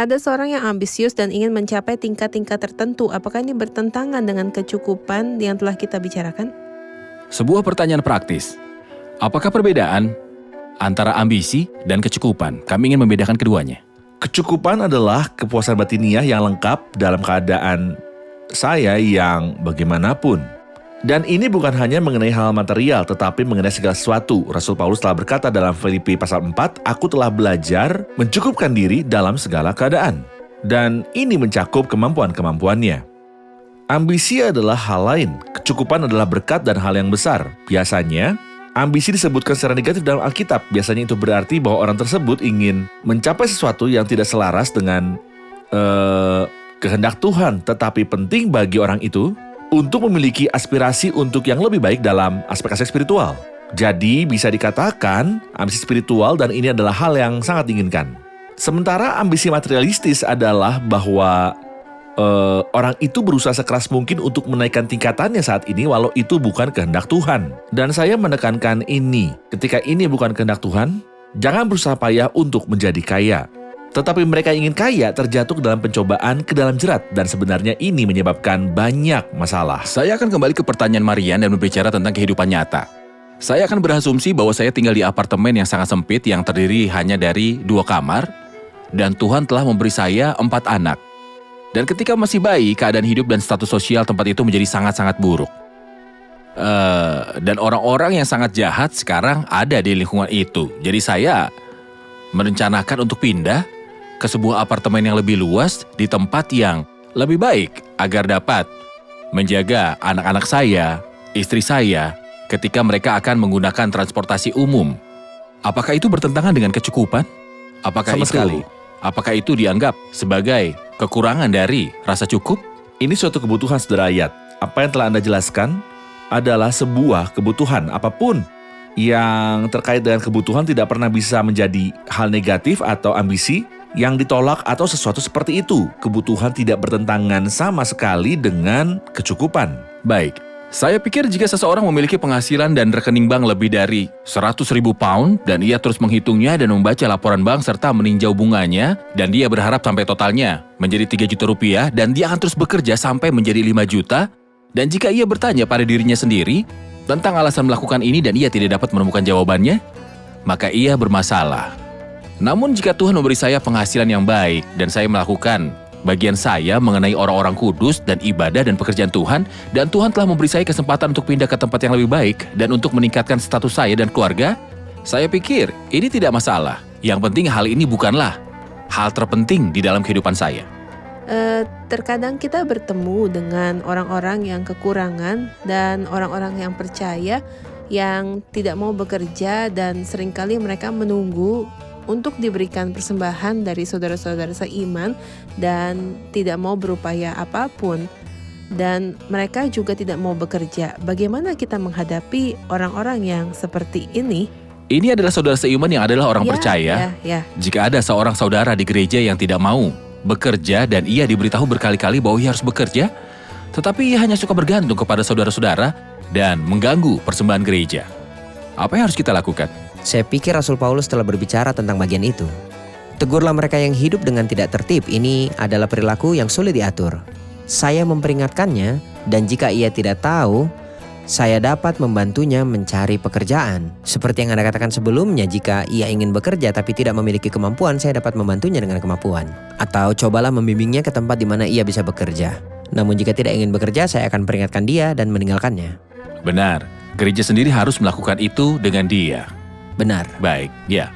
Ada seorang yang ambisius dan ingin mencapai tingkat-tingkat tertentu. Apakah ini bertentangan dengan kecukupan yang telah kita bicarakan? Sebuah pertanyaan praktis. Apakah perbedaan antara ambisi dan kecukupan? Kami ingin membedakan keduanya. Kecukupan adalah kepuasan batiniah yang lengkap dalam keadaan saya yang bagaimanapun. Dan ini bukan hanya mengenai hal material, tetapi mengenai segala sesuatu. Rasul Paulus telah berkata dalam Filipi pasal 4, "Aku telah belajar mencukupkan diri dalam segala keadaan." Dan ini mencakup kemampuan-kemampuannya. Ambisi adalah hal lain. Kecukupan adalah berkat dan hal yang besar. Biasanya, ambisi disebutkan secara negatif dalam Alkitab. Biasanya itu berarti bahwa orang tersebut ingin mencapai sesuatu yang tidak selaras dengan kehendak Tuhan. Tetapi penting bagi orang itu untuk memiliki aspirasi untuk yang lebih baik dalam aspek-aspek spiritual. Jadi bisa dikatakan ambisi spiritual dan ini adalah hal yang sangat diinginkan. Sementara ambisi materialistis adalah bahwa orang itu berusaha sekeras mungkin untuk menaikkan tingkatannya saat ini walau itu bukan kehendak Tuhan. Dan saya menekankan ini, ketika ini bukan kehendak Tuhan, jangan berusaha payah untuk menjadi kaya. Tetapi mereka ingin kaya terjatuh ke dalam pencobaan, ke dalam jerat. Dan sebenarnya ini menyebabkan banyak masalah. Saya akan kembali ke pertanyaan Marian dan berbicara tentang kehidupan nyata. Saya akan berasumsi bahwa saya tinggal di apartemen yang sangat sempit yang terdiri hanya dari 2 kamar. Dan Tuhan telah memberi saya 4 anak. Dan ketika masih bayi, keadaan hidup dan status sosial tempat itu menjadi sangat-sangat buruk. Dan orang-orang yang sangat jahat sekarang ada di lingkungan itu. Jadi saya merencanakan untuk pindah ke sebuah apartemen yang lebih luas di tempat yang lebih baik agar dapat menjaga anak-anak saya, istri saya ketika mereka akan menggunakan transportasi umum. Apakah itu bertentangan dengan kecukupan? Sama sekali. Apakah itu dianggap sebagai kekurangan dari rasa cukup? Ini suatu kebutuhan sederayat. Apa yang telah Anda jelaskan adalah sebuah kebutuhan. Apapun yang terkait dengan kebutuhan tidak pernah bisa menjadi hal negatif atau ambisi yang ditolak atau sesuatu seperti itu. Kebutuhan tidak bertentangan sama sekali dengan kecukupan. Baik, saya pikir jika seseorang memiliki penghasilan dan rekening bank lebih dari 100.000 pound dan ia terus menghitungnya dan membaca laporan bank serta meninjau bunganya dan dia berharap sampai totalnya menjadi 3 juta rupiah dan dia akan terus bekerja sampai menjadi 5 juta dan jika ia bertanya pada dirinya sendiri tentang alasan melakukan ini dan ia tidak dapat menemukan jawabannya, maka ia bermasalah. Namun jika Tuhan memberi saya penghasilan yang baik dan saya melakukan bagian saya mengenai orang-orang kudus dan ibadah dan pekerjaan Tuhan, dan Tuhan telah memberi saya kesempatan untuk pindah ke tempat yang lebih baik dan untuk meningkatkan status saya dan keluarga, saya pikir ini tidak masalah. Yang penting hal ini bukanlah hal terpenting di dalam kehidupan saya. Terkadang kita bertemu dengan orang-orang yang kekurangan dan orang-orang yang percaya yang tidak mau bekerja dan seringkali mereka menunggu untuk diberikan persembahan dari saudara-saudara seiman dan tidak mau berupaya apapun dan mereka juga tidak mau bekerja. Bagaimana kita menghadapi orang-orang yang seperti ini? Ini adalah saudara seiman yang adalah orang percaya. Jika ada seorang saudara di gereja yang tidak mau bekerja dan ia diberitahu berkali-kali bahwa ia harus bekerja, tetapi ia hanya suka bergantung kepada saudara-saudara dan mengganggu persembahan gereja. Apa yang harus kita lakukan? Saya pikir Rasul Paulus telah berbicara tentang bagian itu. Tegurlah mereka yang hidup dengan tidak tertib. Ini adalah perilaku yang sulit diatur. Saya memperingatkannya, dan jika ia tidak tahu, saya dapat membantunya mencari pekerjaan. Seperti yang Anda katakan sebelumnya, jika ia ingin bekerja tapi tidak memiliki kemampuan, saya dapat membantunya dengan kemampuan. Atau cobalah membimbingnya ke tempat di mana ia bisa bekerja. Namun jika tidak ingin bekerja, saya akan peringatkan dia dan meninggalkannya. Benar, gereja sendiri harus melakukan itu dengan dia. Benar. Baik, ya.